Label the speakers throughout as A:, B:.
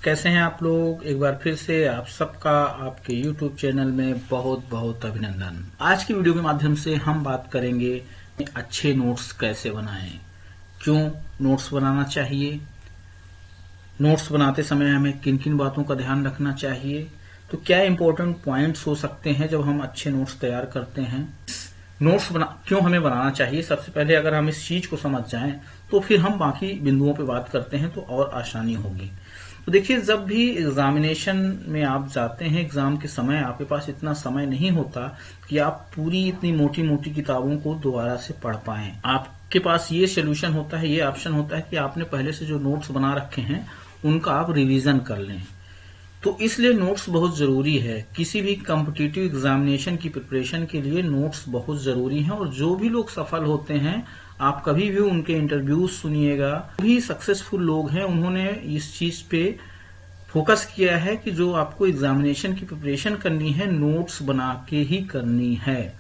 A: कैसे हैं आप लोग। एक बार फिर से आप सबका आपके YouTube चैनल में बहुत बहुत अभिनंदन। आज की वीडियो के माध्यम से हम बात करेंगे अच्छे नोट्स कैसे बनाएं, क्यों नोट्स बनाना चाहिए, नोट्स बनाते समय हमें किन किन बातों का ध्यान रखना चाहिए, तो क्या इंपॉर्टेंट पॉइंट्स हो सकते हैं जब हम अच्छे नोट्स तैयार करते हैं, नोट्स क्यों हमें बनाना चाहिए। सबसे पहले अगर हम इस चीज को समझ जाएं तो फिर हम बाकी बिंदुओं पे बात करते हैं तो और आसानी होगी। तो देखिए, जब भी एग्जामिनेशन में आप जाते हैं, एग्जाम के समय आपके पास इतना समय नहीं होता कि आप पूरी इतनी मोटी मोटी किताबों को दोबारा से पढ़ पाएं। आपके पास ये सोल्यूशन होता है, ये ऑप्शन होता है कि आपने पहले से जो नोट्स बना रखे हैं उनका आप रिवीजन कर लें। तो इसलिए नोट्स बहुत जरूरी है। किसी भी कॉम्पिटिटिव एग्जामिनेशन की प्रिपरेशन के लिए नोट्स बहुत जरूरी हैं। और जो भी लोग सफल होते हैं, आप कभी भी उनके इंटरव्यूज सुनिएगा, भी सक्सेसफुल लोग हैं, उन्होंने इस चीज पे फोकस किया है कि जो आपको एग्जामिनेशन की प्रिपरेशन करनी है, नोट्स बना के ही करनी है।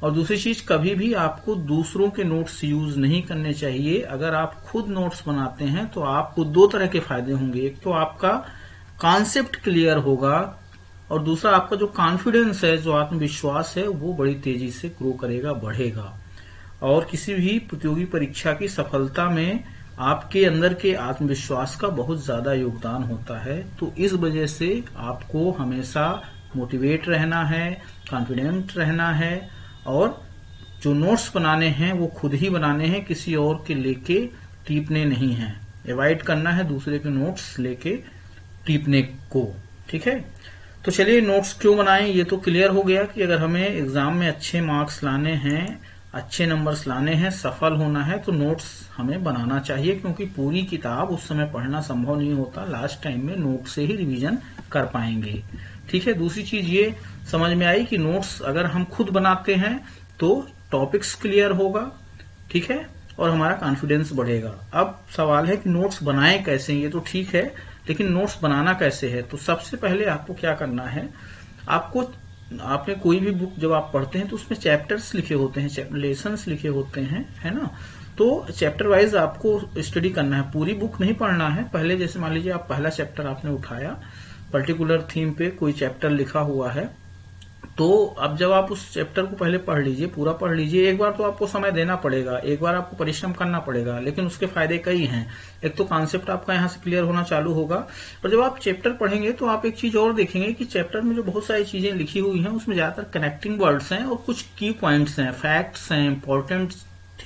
A: और दूसरी चीज, कभी भी आपको दूसरों के नोट्स यूज नहीं करने चाहिए। अगर आप खुद नोट्स बनाते हैं तो आपको दो तरह के फायदे होंगे। एक तो आपका कॉन्सेप्ट क्लियर होगा और दूसरा आपका जो कॉन्फिडेंस है, जो आत्मविश्वास है, वो बड़ी तेजी से ग्रो करेगा, बढ़ेगा। और किसी भी प्रतियोगी परीक्षा की सफलता में आपके अंदर के आत्मविश्वास का बहुत ज्यादा योगदान होता है। तो इस वजह से आपको हमेशा मोटिवेट रहना है, कॉन्फिडेंट रहना है और जो नोट्स बनाने हैं वो खुद ही बनाने हैं, किसी और के लेके टीपने नहीं है। अवॉइड करना है दूसरे के नोट्स लेके टीपने को, ठीक है। तो चलिए, नोट्स क्यों बनाएं ये तो क्लियर हो गया कि अगर हमें एग्जाम में अच्छे मार्क्स लाने हैं, अच्छे नंबर्स लाने हैं, सफल होना है, तो नोट्स हमें बनाना चाहिए। क्योंकि पूरी किताब उस समय पढ़ना संभव नहीं होता, लास्ट टाइम में नोट से ही रिवीजन कर पाएंगे, ठीक है। दूसरी चीज ये समझ में आई कि नोट्स अगर हम खुद बनाते हैं तो टॉपिक्स क्लियर होगा, ठीक है, और हमारा कॉन्फिडेंस बढ़ेगा। अब सवाल है कि नोट्स बनाएं कैसे, ये तो ठीक है, लेकिन नोट्स बनाना कैसे है। तो सबसे पहले आपको क्या करना है, आपने कोई भी बुक जब आप पढ़ते हैं तो उसमें चैप्टर्स लिखे होते हैं, लेसन्स लिखे होते हैं, है ना। तो चैप्टर वाइज आपको स्टडी करना है, पूरी बुक नहीं पढ़ना है। पहले जैसे मान लीजिए आप पहला चैप्टर आपने उठाया, पर्टिकुलर थीम पे कोई चैप्टर लिखा हुआ है, तो अब जब आप उस चैप्टर को पहले पढ़ लीजिए, पूरा पढ़ लीजिए। एक बार तो आपको समय देना पड़ेगा, एक बार आपको परिश्रम करना पड़ेगा, लेकिन उसके फायदे कई हैं। एक तो कॉन्सेप्ट आपका यहाँ से क्लियर होना चालू होगा। और जब आप चैप्टर पढ़ेंगे तो आप एक चीज और देखेंगे कि चैप्टर में जो बहुत सारी चीजें लिखी हुई हैं उसमें ज्यादातर कनेक्टिंग वर्ड्स हैं और कुछ की पॉइंट्स हैं, फैक्ट्स हैं, इंपॉर्टेंट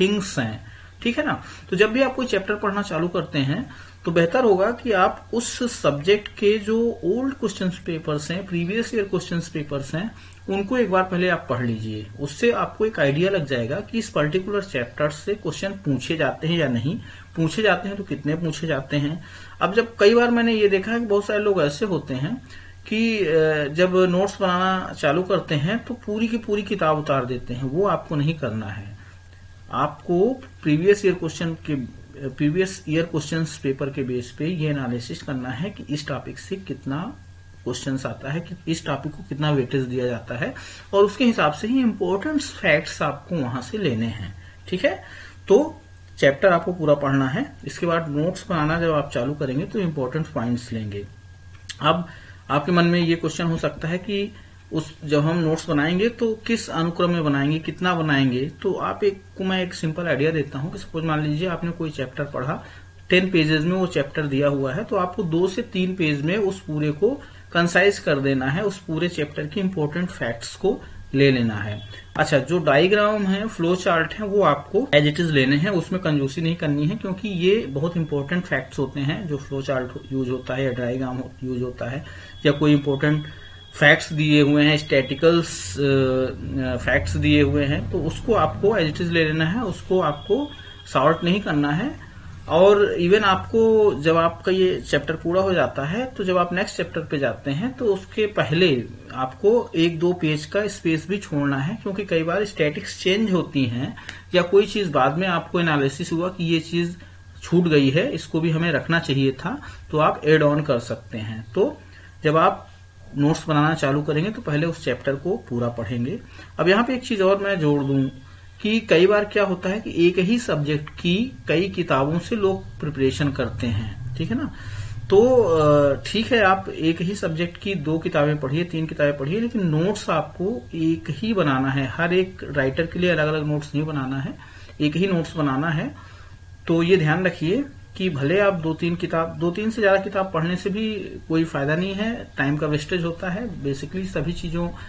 A: थिंग्स हैं, ठीक है ना। तो जब भी आप कोई चैप्टर पढ़ना चालू करते हैं तो बेहतर होगा कि आप उस सब्जेक्ट के जो ओल्ड क्वेश्चन पेपर्स हैं, प्रीवियस ईयर क्वेश्चन पेपर्स हैं, उनको एक बार पहले आप पढ़ लीजिए। उससे आपको एक आइडिया लग जाएगा कि इस पर्टिकुलर चैप्टर से क्वेश्चन पूछे जाते हैं या नहीं, पूछे जाते हैं तो कितने पूछे जाते हैं। अब जब कई बार मैंने ये देखा है कि बहुत सारे लोग ऐसे होते हैं कि जब नोट्स बनाना चालू करते हैं तो पूरी की पूरी किताब उतार देते हैं। वो आपको नहीं करना है। आपको प्रीवियस ईयर क्वेश्चन पेपर के बेस पे ये एनालिसिस करना है कि इस टॉपिक से कितना क्वेश्चंस आता है, कि इस टॉपिक को कितना वेटेज दिया जाता है, और उसके हिसाब से ही इंपॉर्टेंट फैक्ट्स आपको वहां से लेने हैं, ठीक है। तो चैप्टर आपको पूरा पढ़ना है। इसके बाद नोट्स बनाना जब आप चालू करेंगे तो इंपॉर्टेंट पॉइंट्स लेंगे। अब आपके मन में ये क्वेश्चन हो सकता है कि जब हम नोट्स बनाएंगे तो किस अनुक्रम में बनाएंगे, कितना बनाएंगे। तो मैं एक सिंपल आइडिया देता हूं कि सपोज मान लीजिए आपने कोई चैप्टर पढ़ा, 10 पेजेस में वो चैप्टर दिया हुआ है, तो आपको 2 से 3 पेज में उस पूरे को कंसाइज कर देना है, उस पूरे चैप्टर की इंपॉर्टेंट फैक्ट्स को ले लेना है। अच्छा, जो डायग्राम है, फ्लो चार्ट है, वो आपको एज इट इज लेने हैं, उसमें कंजूसी नहीं करनी है। क्योंकि ये बहुत इंपॉर्टेंट फैक्ट्स होते हैं जो फ्लो चार्ट यूज होता है या डायग्राम यूज होता है, या कोई इंपॉर्टेंट फैक्ट्स दिए हुए हैं, स्टैटिकल्स फैक्ट्स दिए हुए हैं, तो उसको आपको एज इट इज ले लेना है, उसको आपको सॉर्ट नहीं करना है। और इवन आपको जब आपका ये चैप्टर पूरा हो जाता है तो जब आप नेक्स्ट चैप्टर पे जाते हैं तो उसके पहले आपको 1-2 पेज का स्पेस भी छोड़ना है। क्योंकि कई बार स्टैटिक्स चेंज होती हैं या कोई चीज बाद में आपको एनालिसिस हुआ कि ये चीज छूट गई है, इसको भी हमें रखना चाहिए था, तो आप एड ऑन कर सकते हैं। तो जब आप नोट्स बनाना चालू करेंगे तो पहले उस चैप्टर को पूरा पढ़ेंगे। अब यहाँ पे एक चीज और मैं जोड़ दूं कि कई बार क्या होता है कि एक ही सब्जेक्ट की कई किताबों से लोग प्रिपरेशन करते हैं, ठीक है ना। तो ठीक है, आप एक ही सब्जेक्ट की 2 किताबें पढ़िए, 3 किताबें पढ़िए, लेकिन नोट्स आपको एक ही बनाना है। हर एक राइटर के लिए अलग अलग नोट्स नहीं बनाना है, एक ही नोट्स बनाना है। तो ये ध्यान रखिए कि भले आप 2-3 से ज्यादा किताब पढ़ने से भी कोई फायदा नहीं है, टाइम का वेस्टेज होता है। बेसिकली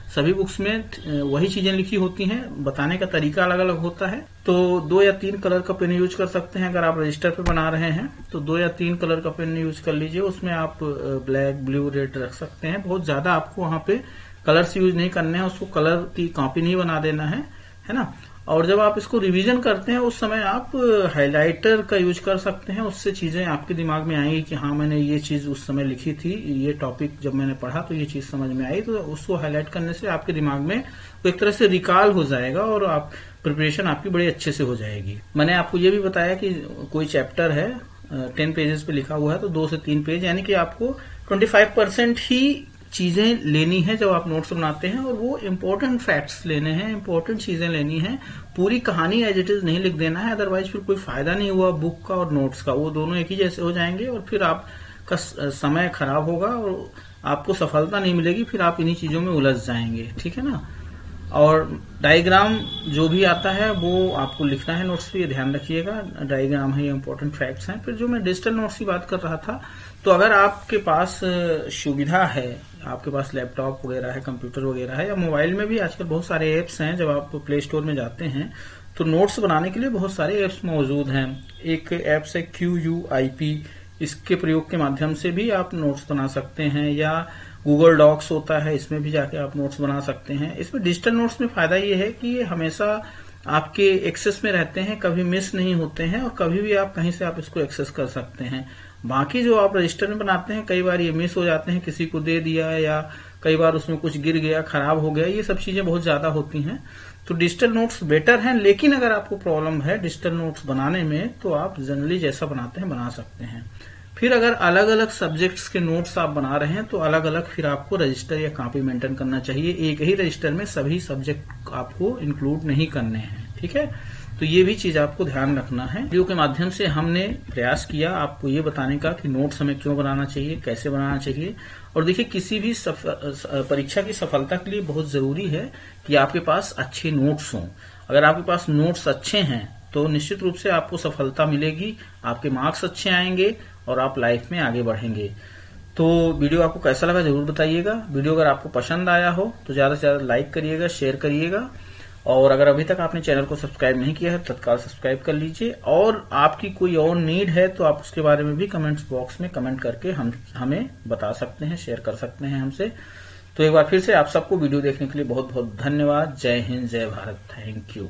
A: सभी बुक्स में वही चीजें लिखी होती हैं, बताने का तरीका अलग अलग होता है। तो 2 या 3 कलर का पेन यूज कर सकते हैं। अगर आप रजिस्टर पे बना रहे हैं तो 2 या 3 कलर का पेन यूज कर लीजिए। उसमें आप ब्लैक, ब्लू, रेड रख सकते हैं। बहुत ज्यादा आपको वहां पे कलर्स यूज नहीं करने हैं, उसको कलर की कॉपी नहीं बना देना है ना। और जब आप इसको रिवीजन करते हैं उस समय आप हाइलाइटर का यूज कर सकते हैं। उससे चीजें आपके दिमाग में आएंगी कि हाँ, मैंने ये चीज उस समय लिखी थी, ये टॉपिक जब मैंने पढ़ा तो ये चीज समझ में आई। तो उसको हाईलाइट करने से आपके दिमाग में एक तरह से रिकॉल हो जाएगा और आप प्रिपरेशन आपकी बड़े अच्छे से हो जाएगी। मैंने आपको ये भी बताया कि कोई चैप्टर है 10 पेजेस पे लिखा हुआ है तो 2 से 3 पेज, यानी कि आपको 25% ही चीजें लेनी है जब आप नोट्स बनाते हैं, और वो इम्पोर्टेंट फैक्ट्स लेने हैं, इम्पोर्टेंट चीजें लेनी है। पूरी कहानी एज इट इज नहीं लिख देना है, अदरवाइज फिर कोई फायदा नहीं हुआ बुक का और नोट्स का। वो दोनों एक ही जैसे हो जाएंगे और फिर आपका समय खराब होगा और आपको सफलता नहीं मिलेगी, फिर आप इन्हीं चीजों में उलझ जाएंगे। ठीक है ना। और डायग्राम जो भी आता है वो आपको लिखना है नोट्स पे, ये ध्यान रखिएगा। डायग्राम है, ये इंपॉर्टेंट फैक्ट्स हैं। फिर जो मैं डिजिटल नोट्स की बात कर रहा था, तो अगर आपके पास सुविधा है, आपके पास लैपटॉप वगैरह है, कंप्यूटर वगैरह है, या मोबाइल में भी आजकल बहुत सारे एप्स हैं। जब आप प्ले स्टोर में जाते हैं तो नोट्स बनाने के लिए बहुत सारे एप्स मौजूद हैं। एक एप्स है QUIP, इसके प्रयोग के माध्यम से भी आप नोट्स बना सकते हैं, या गूगल डॉक्स होता है, इसमें भी जाके आप नोट्स बना सकते हैं। इसमें डिजिटल नोट्स में फायदा ये है कि ये हमेशा आपके एक्सेस में रहते हैं, कभी मिस नहीं होते हैं, और कभी भी आप कहीं से आप इसको एक्सेस कर सकते हैं। बाकी जो आप रजिस्टर में बनाते हैं, कई बार ये मिस हो जाते हैं, किसी को दे दिया या कई बार उसमें कुछ गिर गया, खराब हो गया, ये सब चीजें बहुत ज्यादा होती हैं। तो डिजिटल नोट्स बेटर हैं, लेकिन अगर आपको प्रॉब्लम है डिजिटल नोट्स बनाने में तो आप जनरली जैसा बनाते हैं बना सकते हैं। फिर अगर अलग अलग सब्जेक्ट्स के नोट्स आप बना रहे हैं तो अलग अलग फिर आपको रजिस्टर या कॉपी मेंटेन करना चाहिए। एक ही रजिस्टर में सभी सब्जेक्ट आपको इंक्लूड नहीं करने हैं। ठीक है, तो ये भी चीज आपको ध्यान रखना है। वीडियो के माध्यम से हमने प्रयास किया आपको ये बताने का कि नोट्स हमें क्यों बनाना चाहिए, कैसे बनाना चाहिए। और देखिए, किसी भी परीक्षा की सफलता के लिए बहुत जरूरी है कि आपके पास अच्छे नोट्स हों। अगर आपके पास नोट्स अच्छे हैं तो निश्चित रूप से आपको सफलता मिलेगी, आपके मार्क्स अच्छे आएंगे और आप लाइफ में आगे बढ़ेंगे। तो वीडियो आपको कैसा लगा जरूर बताइएगा। वीडियो अगर आपको पसंद आया हो तो ज्यादा से ज्यादा लाइक करिएगा, शेयर करिएगा, और अगर अभी तक आपने चैनल को सब्सक्राइब नहीं किया है तत्काल सब्सक्राइब कर लीजिए। और आपकी कोई और नीड है तो आप उसके बारे में भी कमेंट्स बॉक्स में कमेंट करके हमें बता सकते हैं, शेयर कर सकते हैं हमसे। तो एक बार फिर से आप सबको वीडियो देखने के लिए बहुत बहुत धन्यवाद। जय हिंद, जय भारत, थैंक यू।